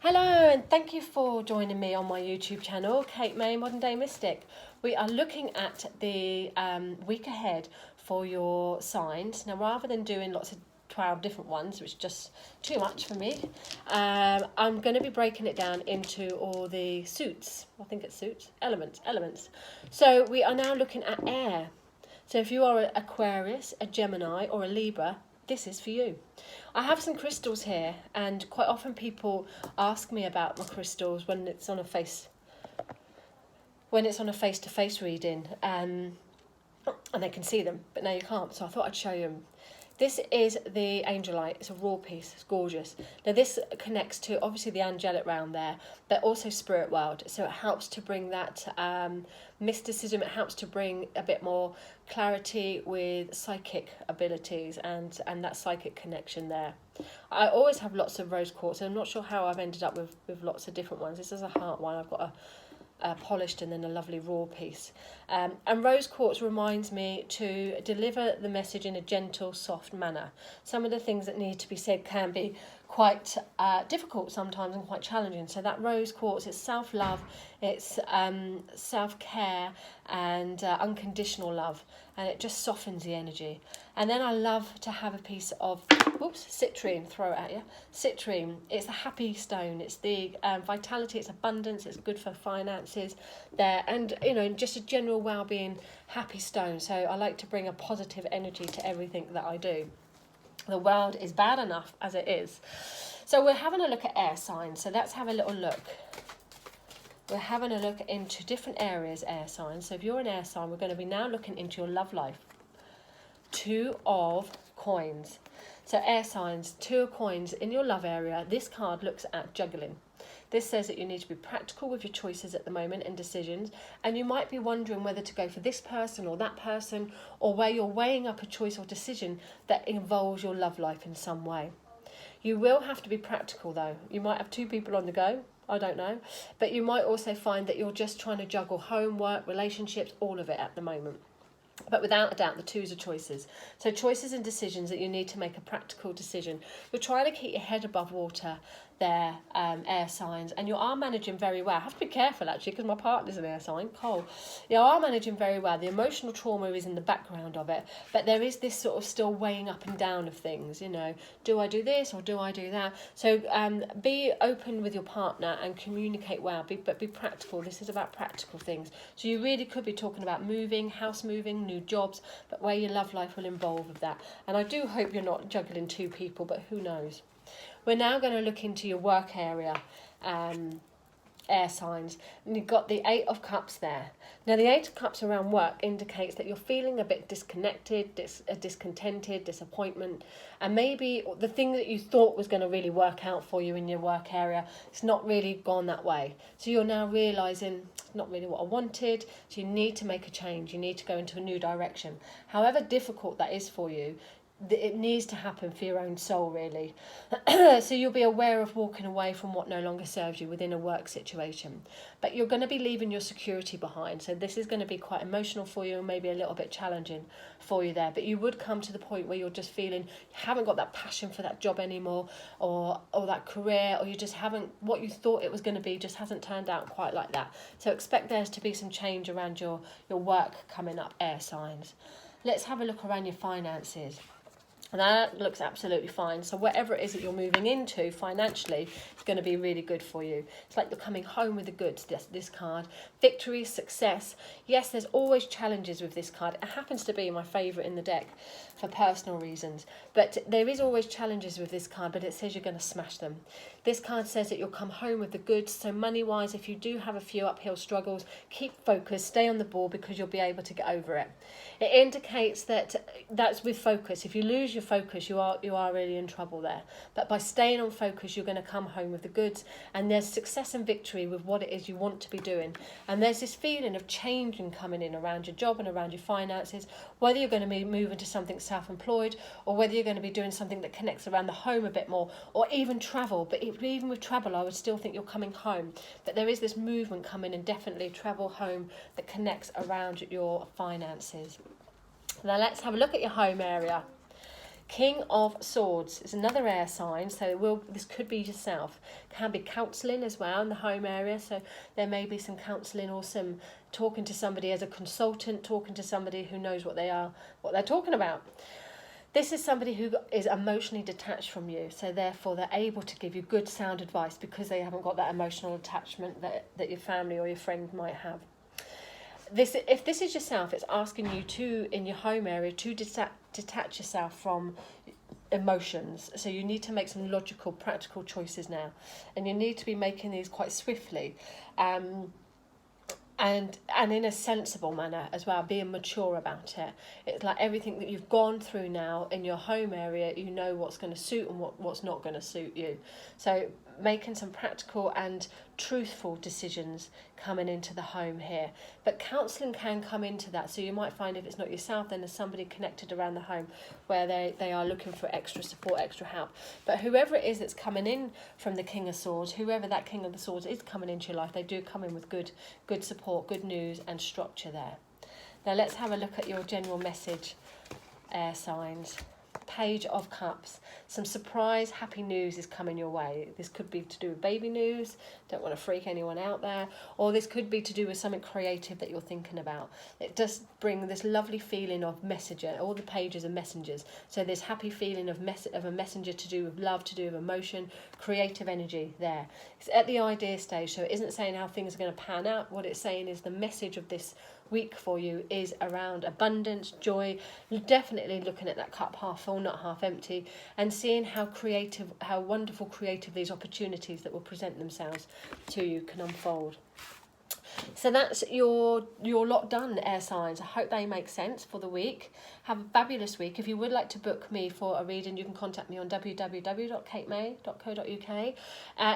Hello, and thank you for joining me on my YouTube channel, Kate May Modern Day Mystic. We are looking at the week ahead for your signs. Now, rather than doing lots of 12 different ones, which is just too much for me, I'm going to be breaking it down into all the suits. I think it's suits, elements. So we are now looking at air. So if you are an Aquarius, a Gemini, or a Libra, this is for you. I have some crystals here, and quite often people ask me about my crystals when it's on a face-to-face reading, and they can see them, but now you can't. So I thought I'd show you them. This is the Angelite. It's a raw piece. It's gorgeous. Now this connects to obviously the angelic realm there, but also spirit world. So it helps to bring that mysticism. It helps to bring a bit more clarity with psychic abilities and that psychic connection there. I always have lots of rose quartz. And I'm not sure how I've ended up with lots of different ones. This is a heart one. I've got a polished and then a lovely raw piece. And rose quartz reminds me to deliver the message in a gentle, soft manner. Some of the things that need to be said can be quite difficult sometimes and quite challenging. So that rose quartz, it's self-love, it's self-care and unconditional love, and it just softens the energy. And then I love to have a piece of citrine, throw it at you. Citrine, it's a happy stone. It's the vitality, it's abundance, it's good for finances there, and just a general well-being, happy stone. So I like to bring a positive energy to everything that I do. The world is bad enough as it is. So we're having a look at air signs. So let's have a little look. We're having a look into different areas, air signs. So if you're an air sign, we're going to be now looking into your love life. Two of coins. So air signs, two of coins in your love area. This card looks at juggling. This says that you need to be practical with your choices at the moment and decisions, and you might be wondering whether to go for this person or that person, or where you're weighing up a choice or decision that involves your love life in some way. You will have to be practical though. You might have two people on the go, I don't know, but you might also find that you're just trying to juggle home, work, relationships, all of it at the moment. But without a doubt, the twos are choices. So choices and decisions that you need to make a practical decision. You're trying to keep your head above water there, air signs, and you are managing very well. I have to be careful actually because my partner's an air sign, Cole. You are managing very well. The emotional trauma is in the background of it, but there is this sort of still weighing up and down of things, do I do this or do I do that? So be open with your partner and communicate well, but be practical. This is about practical things. So you really could be talking about moving, house moving, new jobs, but where your love life will involve with that. And I do hope you're not juggling two people, but who knows. We're now going to look into your work area, air signs, and you've got the Eight of Cups there. Now the Eight of Cups around work indicates that you're feeling a bit disconnected, discontented, disappointment, and maybe the thing that you thought was going to really work out for you in your work area, it's not really gone that way. So you're now realising it's not really what I wanted, so you need to make a change, you need to go into a new direction. However difficult that is for you, it needs to happen for your own soul, really. So you'll be aware of walking away from what no longer serves you within a work situation. But you're going to be leaving your security behind. So this is going to be quite emotional for you and maybe a little bit challenging for you there. But you would come to the point where you're just feeling you haven't got that passion for that job anymore, or that career, or you just haven't, what you thought it was going to be just hasn't turned out quite like that. So expect there to be some change around your work coming up, air signs. Let's have a look around your finances. And that looks absolutely fine. So whatever it is that you're moving into financially, it's going to be really good for you. It's like you're coming home with the goods, this card. Victory, success. Yes, there's always challenges with this card. It happens to be my favourite in the deck for personal reasons. But there is always challenges with this card, but it says you're going to smash them. This card says that you'll come home with the goods. So money-wise, if you do have a few uphill struggles, keep focused, stay on the ball, because you'll be able to get over it. It indicates that that's with focus. If you lose your focus, you are really in trouble there. But by staying on focus, you're going to come home with the goods, and there's success and victory with what it is you want to be doing. And there's this feeling of changing coming in around your job and around your finances, whether you're going to be moving to something self-employed, or whether you're going to be doing something that connects around the home a bit more, or even travel. But even with travel, I would still think you're coming home. But there is this movement coming, and definitely travel home that connects around your finances. Now let's have a look at your home area. King of Swords is another air sign, so this could be yourself. Can be counselling as well in the home area, so there may be some counselling or some talking to somebody as a consultant, talking to somebody who knows what they're talking about. This is somebody who is emotionally detached from you, so therefore they're able to give you good sound advice because they haven't got that emotional attachment that your family or your friend might have. If this is yourself, it's asking you to, in your home area, to detach yourself from emotions. So you need to make some logical, practical choices now, and you need to be making these quite swiftly, and in a sensible manner as well, being mature about it. It's like everything that you've gone through now in your home area, you know what's going to suit and what's not going to suit you. So making some practical and truthful decisions coming into the home here. But counselling can come into that. So you might find if it's not yourself, then there's somebody connected around the home where they are looking for extra support, extra help. But whoever it is that's coming in from the King of Swords, whoever that King of the Swords is coming into your life, they do come in with good support, good news and structure there. Now let's have a look at your general message, air signs. Page of Cups. Some surprise, happy news is coming your way. This could be to do with baby news. Don't want to freak anyone out there. Or this could be to do with something creative that you're thinking about. It does bring this lovely feeling of messenger. All the pages are messengers. So this happy feeling of a messenger to do with love, to do with emotion, creative energy there. It's at the idea stage, so it isn't saying how things are going to pan out. What it's saying is the message of this week for you is around abundance, joy. You're definitely looking at that cup half full, not half empty, and seeing how wonderful creative these opportunities that will present themselves to you can unfold. So that's your lot done, air signs. I hope they make sense for the week. Have a fabulous week. If you would like to book me for a reading, you can contact me on www.katemay.co.uk.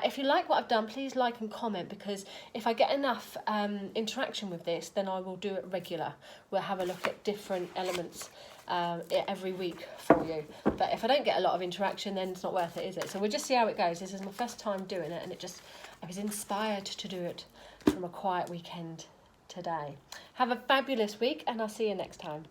If you like what I've done, please like and comment, because if I get enough interaction with this, then I will do it regular. We'll have a look at different elements every week for you. But if I don't get a lot of interaction, then it's not worth it, is it? So we'll just see how it goes. This is my first time doing it, and I was inspired to do it from a quiet weekend today. Have a fabulous week, and I'll see you next time.